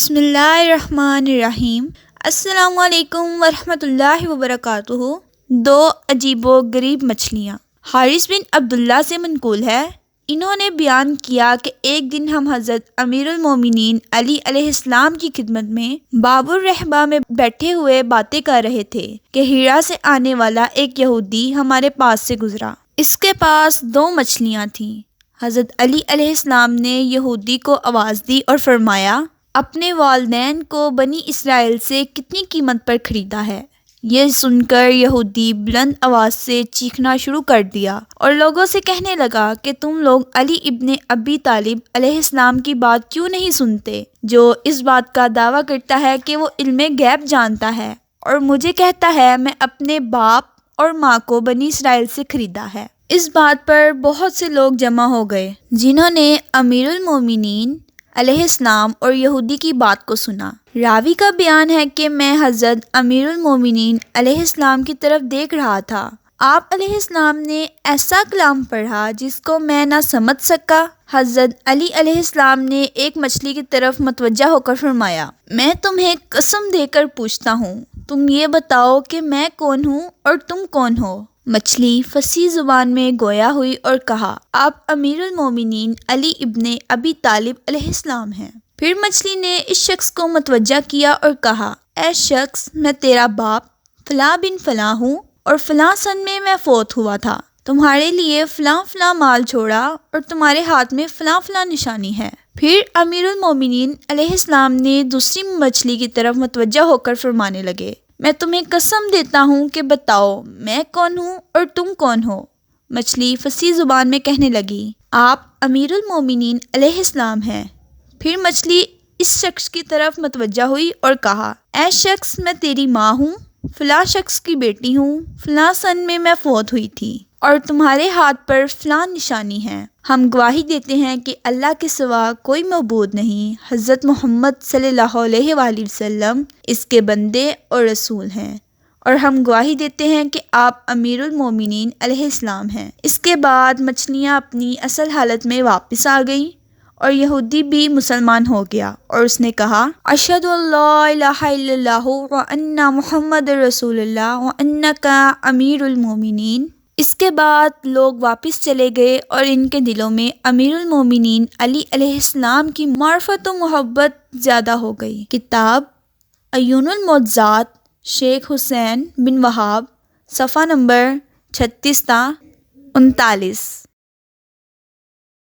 بسم اللہ الرحمن الرحیم۔ السلام علیکم ورحمۃ اللہ وبرکاتہ۔ دو عجیب و غریب مچھلیاں۔ حارث بن عبداللہ سے منقول ہے، انہوں نے بیان کیا کہ ایک دن ہم حضرت امیر المومنین علی علیہ السلام کی خدمت میں باب الرحبہ میں بیٹھے ہوئے باتیں کر رہے تھے کہ ہیرا سے آنے والا ایک یہودی ہمارے پاس سے گزرا۔ اس کے پاس دو مچھلیاں تھیں۔ حضرت علی علیہ السلام نے یہودی کو آواز دی اور فرمایا، اپنے والدین کو بنی اسرائیل سے کتنی قیمت پر خریدا ہے؟ یہ سن کر یہودی بلند آواز سے چیخنا شروع کر دیا اور لوگوں سے کہنے لگا کہ تم لوگ علی ابن ابی طالب علیہ السلام کی بات کیوں نہیں سنتے، جو اس بات کا دعویٰ کرتا ہے کہ وہ علم غیب جانتا ہے اور مجھے کہتا ہے میں اپنے باپ اور ماں کو بنی اسرائیل سے خریدا ہے۔ اس بات پر بہت سے لوگ جمع ہو گئے جنہوں نے امیر المومنین علیہ السلام اور یہودی کی بات کو سنا۔ راوی کا بیان ہے کہ میں حضرت امیر المومنین علیہ السلام کی طرف دیکھ رہا تھا۔ آپ علیہ السلام نے ایسا کلام پڑھا جس کو میں نہ سمجھ سکا۔ حضرت علی علیہ السلام نے ایک مچھلی کی طرف متوجہ ہو کر فرمایا، میں تمہیں قسم دے کر پوچھتا ہوں، تم یہ بتاؤ کہ میں کون ہوں اور تم کون ہو؟ مچھلی فصیح زبان میں گویا ہوئی اور کہا، آپ امیر المومنین علی ابن ابی طالب علیہ السلام ہیں۔ پھر مچھلی نے اس شخص کو متوجہ کیا اور کہا، اے شخص، میں تیرا باپ فلاں بن فلاں ہوں اور فلاں سن میں فوت ہوا تھا۔ تمہارے لیے فلاں فلاں مال چھوڑا اور تمہارے ہاتھ میں فلاں فلاں نشانی ہے۔ پھر امیر المومنین علیہ السلام نے دوسری مچھلی کی طرف متوجہ ہو کر فرمانے لگے، میں تمہیں قسم دیتا ہوں کہ بتاؤ میں کون ہوں اور تم کون ہو؟ مچھلی فصیح زبان میں کہنے لگی، آپ امیر المومنین علیہ السلام ہیں۔ پھر مچھلی اس شخص کی طرف متوجہ ہوئی اور کہا، اے شخص، میں تیری ماں ہوں، فلاں شخص کی بیٹی ہوں، فلاں سن میں فوت ہوئی تھی اور تمہارے ہاتھ پر فلاں نشانی ہے۔ ہم گواہی دیتے ہیں کہ اللہ کے سوا کوئی معبود نہیں، حضرت محمد صلی اللہ علیہ وآلہ وسلم اس کے بندے اور رسول ہیں، اور ہم گواہی دیتے ہیں کہ آپ امیر المومنین علیہ السلام ہیں۔ اس کے بعد مچھلیاں اپنی اصل حالت میں واپس آ گئیں اور یہودی بھی مسلمان ہو گیا اور اس نے کہا، اشہد ان لا الہ الا اللہ وان محمد رسول اللہ وانک امیر المومنین۔ اس کے بعد لوگ واپس چلے گئے اور ان کے دلوں میں امیر المومنین علی علیہ السلام کی معرفت و محبت زیادہ ہو گئی۔ کتاب عیون المعجزات، شیخ حسین بن وہاب، صفحہ نمبر 36 تا 39۔